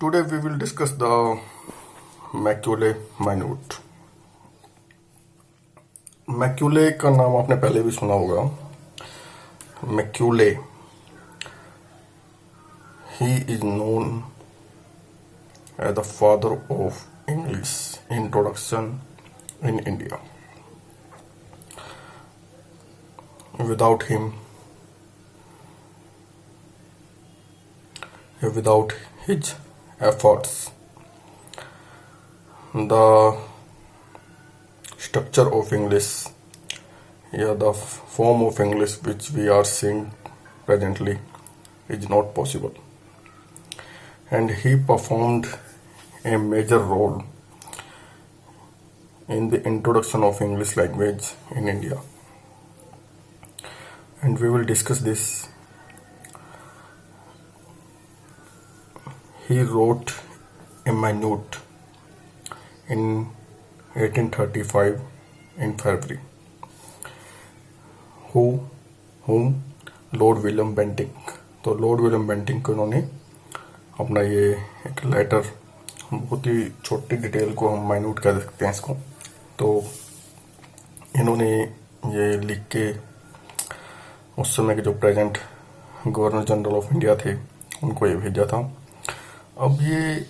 Today we will discuss the Macaulay minute. Macaulay का नाम आपने पहले भी सुना होगा। Macaulay, he is known as the father of English introduction in India. Without him, without his efforts, the structure of English, the form of English which we are seeing presently is not possible. And he performed a major role in the introduction of English language in India. And we will discuss this. He wrote a minute in 1835 in February, whom Lord William Bentinck. तो Lord William Bentinck को इन्होंने अपना ये एक letter, बहुत ही छोटी detail को हम माइन्यूट कह सकते हैं इसको, तो इन्होंने ये लिख के उस समय के जो present governor general of India थे उनको ये भेजा था। अब ये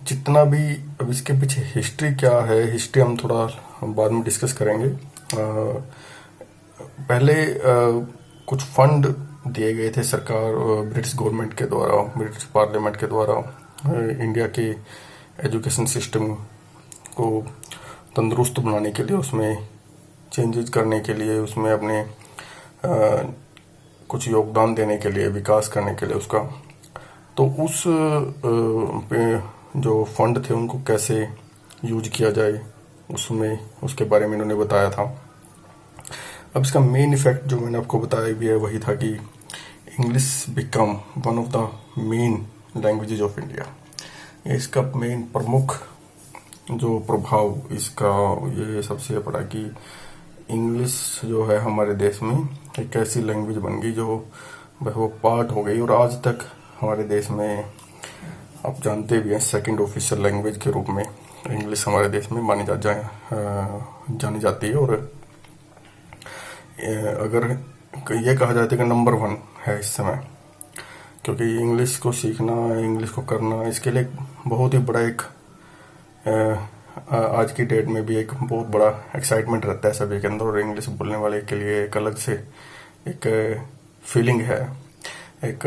जितना भी, अब इसके पीछे हिस्ट्री क्या है, हिस्ट्री हम थोड़ा बाद में डिस्कस करेंगे। पहले कुछ फंड दिए गए थे सरकार, ब्रिटिश गवर्नमेंट के द्वारा, ब्रिटिश पार्लियामेंट के द्वारा इंडिया के एजुकेशन सिस्टम को तंदुरुस्त बनाने के लिए, उसमें चेंजेस करने के लिए, उसमें अपने कुछ योगदान देने के लिए, विकास करने के लिए उसका। तो उस जो फंड थे उनको कैसे यूज किया जाए, उसमें उसके बारे में इन्होंने बताया था। अब इसका मेन इफेक्ट जो मैंने आपको बताया भी है वही था कि English become one of the main languages of India. इसका मेन प्रमुख जो प्रभाव इसका ये सबसे बड़ा कि इंग्लिश जो है हमारे देश में एक ऐसी लैंग्वेज बन गई जो वो पार्ट हो गई, और आज तक हमारे देश में आप जानते भी हैं सेकंड ऑफिशियल लैंग्वेज के रूप में इंग्लिश हमारे देश में जानी जाती है। और अगर ये कहा जाता है कि नंबर 1 है इस समय, क्योंकि इंग्लिश को सीखना, इंग्लिश को करना, इसके लिए बहुत ही बड़ा एक आज की डेट में भी एक बहुत बड़ा एक्साइटमेंट रहता है सभी के अंदर, और इंग्लिश बोलने वाले के लिए एक अलग से एक फीलिंग है एक।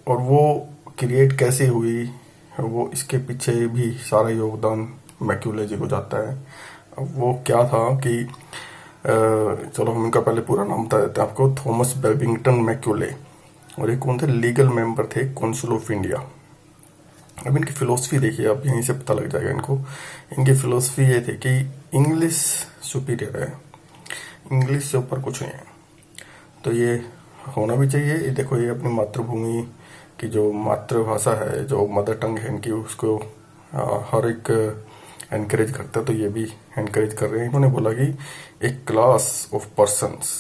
और वो क्रिएट कैसे हुई, वो इसके पीछे भी सारा योगदान मैक्यूले जी को जाता है। अब वो क्या था कि चलो हम इनका पहले पूरा नाम बता देते हैं आपको। थॉमस बेबिंगटन मैक्यूले, और ये कौन थे? लीगल मेंबर थे काउंसिल ऑफ इंडिया। अब इनकी फिलोसफी देखिए, आप यहीं से पता लग जाएगा इनको। इनकी फिलोसफी ये थी कि इंग्लिश सुपीरियर है, इंग्लिश से ऊपर कुछ नहीं है, तो ये होना भी चाहिए। ये देखो, ये अपनी मातृभूमि की जो मातृभाषा है, जो मदर टंग है इनकी, उसको हर एक एनकरेज करता है, तो ये भी एनकरेज कर रहे हैं। इन्होंने बोला कि एक class of persons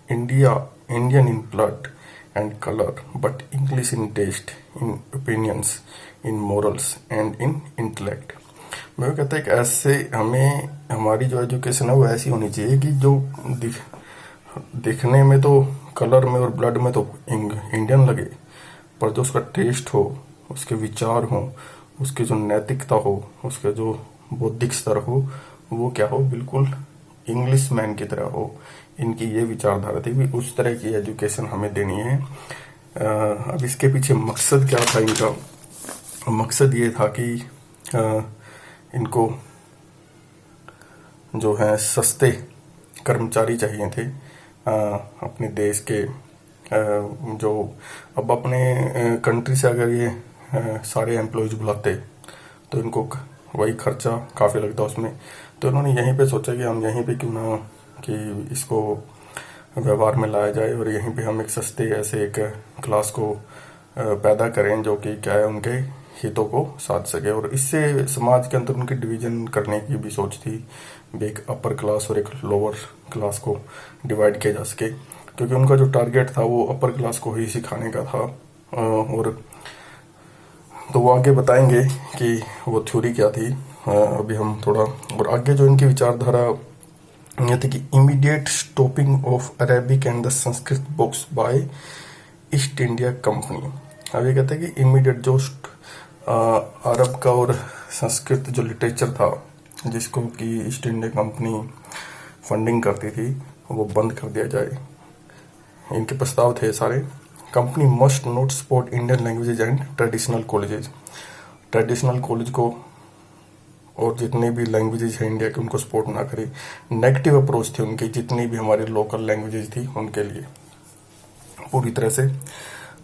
Indian in blood and colour but English in taste, in opinions, in morals and in intellect. मैं कहता है कि ऐसे हमें हमारी जो एजुकेशन है वो ऐसी होनी चाहिए कि जो दिखने में तो कलर में और ब्लड में तो इंडियन लगे, पर जो उसका टेस्ट हो, उसके विचार हो, उसकी जो नैतिकता हो, उसका जो बौद्धिक स्तर हो, वो क्या हो, बिल्कुल इंग्लिश मैन की तरह हो। इनकी ये विचारधारा थी कि उस तरह की एजुकेशन हमें देनी है। अब इसके पीछे मकसद क्या था इनका? मकसद ये था कि इनको जो है सस्ते कर्मचारी चाहिए थे अपने देश के। जो अब अपने कंट्री से अगर ये सारे एम्प्लॉयज बुलाते तो इनको वही खर्चा काफ़ी लगता उसमें, तो इन्होंने यहीं पे सोचा कि हम यहीं पे क्यों ना कि इसको व्यवहार में लाया जाए, और यहीं पे हम एक सस्ते ऐसे एक क्लास को पैदा करें जो कि क्या है उनके हितों को साध सके। और इससे समाज के अंदर उनकी डिवीजन करने की भी सोच थी, एक अपर क्लास और एक लोअर क्लास को डिवाइड किया जा सके। क्योंकि उनका जो टारगेट था वो अपर क्लास को ही सिखाने का था। और तो वो आगे बताएंगे कि वो थ्योरी क्या थी। अभी हम थोड़ा और आगे जो इनकी विचारधारा ये थी कि immediate stopping of Arabic and the Sanskrit books by East India Company. अब ये कहते हैं कि इमीडिएट जो अरब का और संस्कृत जो लिटरेचर था जिसको कि ईस्ट इंडिया कंपनी फंडिंग करती थी वो बंद कर दिया जाए। इनके प्रस्ताव थे सारे। Company must not support Indian languages and traditional colleges. Traditional college को और जितने भी लैंग्वेजेज हैं इंडिया के उनको सपोर्ट ना करे। नेगेटिव अप्रोच थी उनकी जितनी भी हमारी लोकल लैंग्वेजेज थी उनके लिए पूरी तरह से।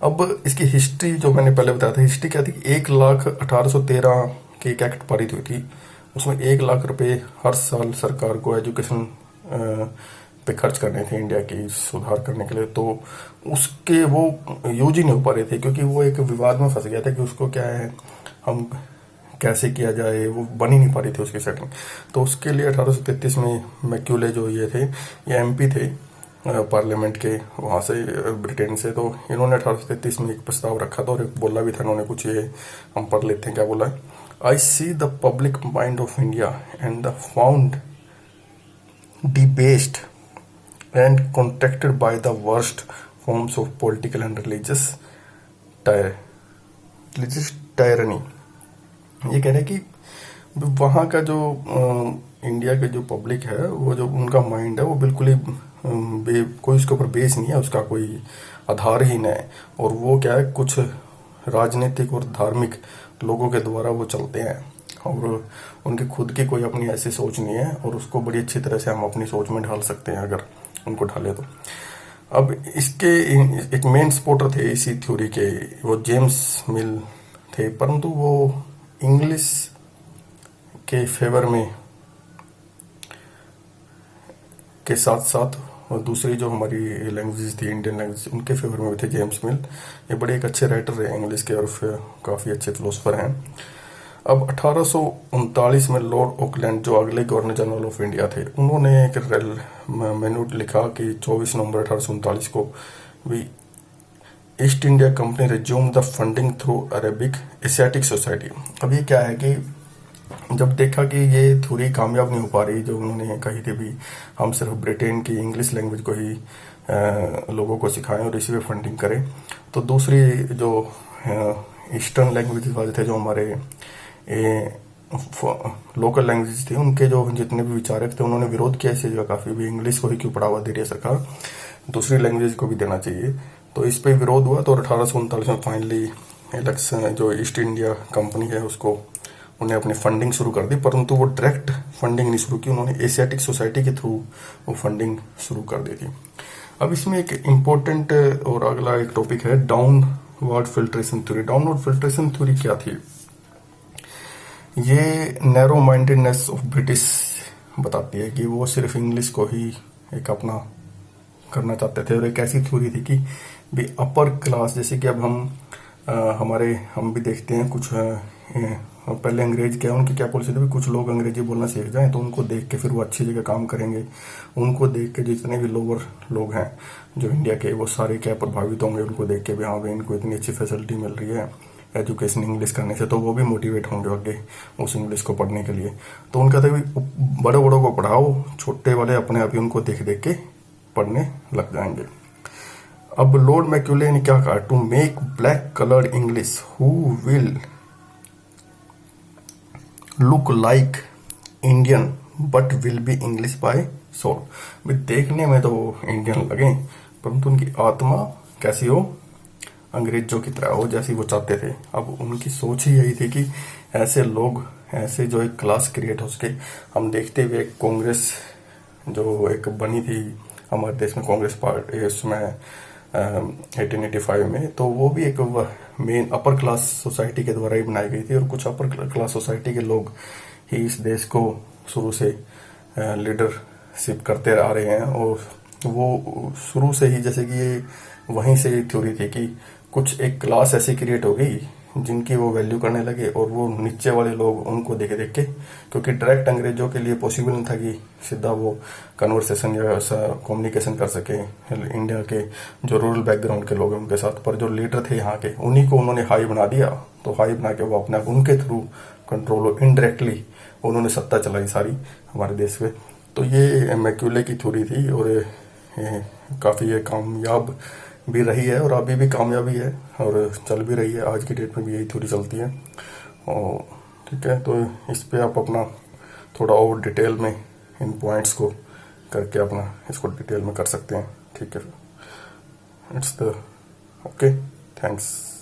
अब इसकी हिस्ट्री जो मैंने पहले बताया था, हिस्ट्री क्या थी कि 1,1813 की एक एक्ट पारित हुई थी। उसमें 1,00,000 रुपए हर साल सरकार को एजुकेशन पे खर्च करने थे इंडिया की सुधार करने के लिए। तो उसके वो यूज ही नहीं हो पा रहे थे क्योंकि वो एक विवाद में फंस गया था कि उसको क्या है हम कैसे किया जाए, वो बन ही नहीं पा रही थी उसकी सेटिंग। तो उसके लिए 1833 में मैक्यूले जो ये थे ये एमपी थे पार्लियामेंट के वहाँ से ब्रिटेन से। तो इन्होंने 1833 में एक प्रस्ताव रखा था और एक बोला भी था इन्होंने कुछ, ये हम पढ़ लेते हैं क्या बोला है। I see the public mind of India and the found debased and contracted by the worst forms of political and religious tyranny। ये कह रहे हैं कि वहाँ का जो इंडिया के जो पब्लिक है वो जो उनका माइंड है वो बिल्कुल ही कोई उसके ऊपर बेस नहीं है, उसका कोई आधार ही नहीं है। और वो क्या है कुछ राजनीतिक और धार्मिक लोगों के द्वारा वो चलते हैं और उनकी खुद की कोई अपनी ऐसी सोच नहीं है और उसको बड़ी अच्छी तरह से हम अपनी सोच में ढाल सकते हैं अगर उनको ढाले तो। अब इसके एक मेन सपोर्टर थे इसी थ्योरी के, वो जेम्स मिल थे, परंतु वो इंग्लिश के फेवर में के साथ साथ और दूसरी जो हमारी लैंग्वेजेस थी इंडियन लैंग्वेज उनके फेवर में भी थे। जेम्स मिल ये बड़े एक अच्छे राइटर रहे इंग्लिश के और काफ़ी अच्छे फिलोसफर हैं। अब 1839 में लॉर्ड ऑकलैंड जो अगले गवर्नर जनरल ऑफ इंडिया थे उन्होंने एक मैन्यूट लिखा कि 24 नवंबर 1839 को भी east India company resume the funding through Arabic Asiatic society. अब ये क्या है कि जब देखा कि ये थ्योरी कामयाब नहीं हो पा रही जो उन्होंने कही थी भी हम सिर्फ ब्रिटेन की इंग्लिश लैंग्वेज को ही लोगों को सिखाएं और इसी पे फंडिंग करें, तो दूसरी जो ईस्टर्न लैंग्वेज वाले थे जो हमारे लोकल लैंग्वेज थी उनके जो जितने भी विचारक थे उन्होंने विरोध किया इस चीज़ का काफ़ी भी इंग्लिश को ही क्यों बढ़ावा दे रही है सरकार, दूसरी लैंग्वेज को भी देना चाहिए। तो इस पे विरोध हुआ तो 1839 में फाइनली इलेक्शन जो ईस्ट इंडिया कंपनी है उसको उन्हें अपनी फंडिंग शुरू कर दी, परंतु वो डायरेक्ट फंडिंग नहीं शुरू की, उन्होंने एशियाटिक सोसाइटी के थ्रू वो फंडिंग शुरू कर दी थी। अब इसमें एक इम्पोर्टेंट और अगला एक टॉपिक है downward filtration theory. Downward filtration theory क्या थी? ये नैरो माइंडेडनेस ऑफ ब्रिटिश बताती है कि वो सिर्फ इंग्लिश को ही एक अपना करना चाहते थे और एक ऐसी थ्योरी थी कि भी अपर क्लास जैसे कि अब हम भी देखते हैं कुछ पहले अंग्रेज क्या उनकी क्या पॉलिसी थी, कुछ लोग अंग्रेजी बोलना सीख जाएं तो उनको देख के फिर वो अच्छी जगह काम करेंगे, उनको देख के जितने भी लोअर लोग हैं जो इंडिया के वो सारे क्या प्रभावित होंगे उनको देख के भी हाँ भाई इनको इतनी अच्छी फैसिलिटी मिल रही है एजुकेशन इंग्लिश करने से, तो वो भी मोटिवेट होंगे आगे उस इंग्लिश को पढ़ने के लिए। तो उनका था कि बड़े बड़ों को पढ़ाओ, छोटे वाले अपने आप ही उनको देख देख के पढ़ने लग जाएंगे। अब लॉर्ड मैक्यूले ने क्या कहा, to make black coloured English who will look like Indian but will be English by soul. भी देखने में तो इंडियन लगे परंतु उनकी आत्मा कैसी हो, अंग्रेजों की तरह हो जैसी वो चाहते थे। अब उनकी सोच ही यही थी कि ऐसे लोग ऐसे जो एक क्लास क्रिएट हो सके। हम देखते हुए कांग्रेस जो एक बनी थी हमारे देश में कांग्रेस पार्टी उसमें 1885 में, तो वो भी एक मेन अपर क्लास सोसाइटी के द्वारा ही बनाई गई थी और कुछ अपर क्लास सोसाइटी के लोग ही इस देश को शुरू से लीडरशिप करते आ रहे हैं। और वो शुरू से ही जैसे कि ये वहीं से थ्योरी थी कि कुछ एक क्लास ऐसी क्रिएट हो गई जिनकी वो वैल्यू करने लगे, और वो नीचे वाले लोग उनको देख देख के, क्योंकि डायरेक्ट अंग्रेजों के लिए पॉसिबल नहीं था कि सीधा वो कन्वर्सेशन या ऐसा कम्युनिकेशन कर सके इंडिया के जो रूरल बैकग्राउंड के लोग हैं उनके साथ। पर जो लीडर थे यहाँ के, उन्हीं को उन्होंने हाई बना दिया। तो हाई बना के वो अपने उनके थ्रू कंट्रोल, इनडायरेक्टली उन्होंने सत्ता चलाई सारी हमारे देश पे। तो ये मैक्यूले की थ्योरी थी, और ये काफ़ी ये कामयाब भी रही है, और अभी भी कामयाबी है, और चल भी रही है। आज की डेट में भी यही थ्योरी चलती है। और ठीक है, तो इस पे आप अपना थोड़ा और डिटेल में इन पॉइंट्स को करके अपना इसको डिटेल में कर सकते हैं। ठीक है, इट्स द ओके, थैंक्स।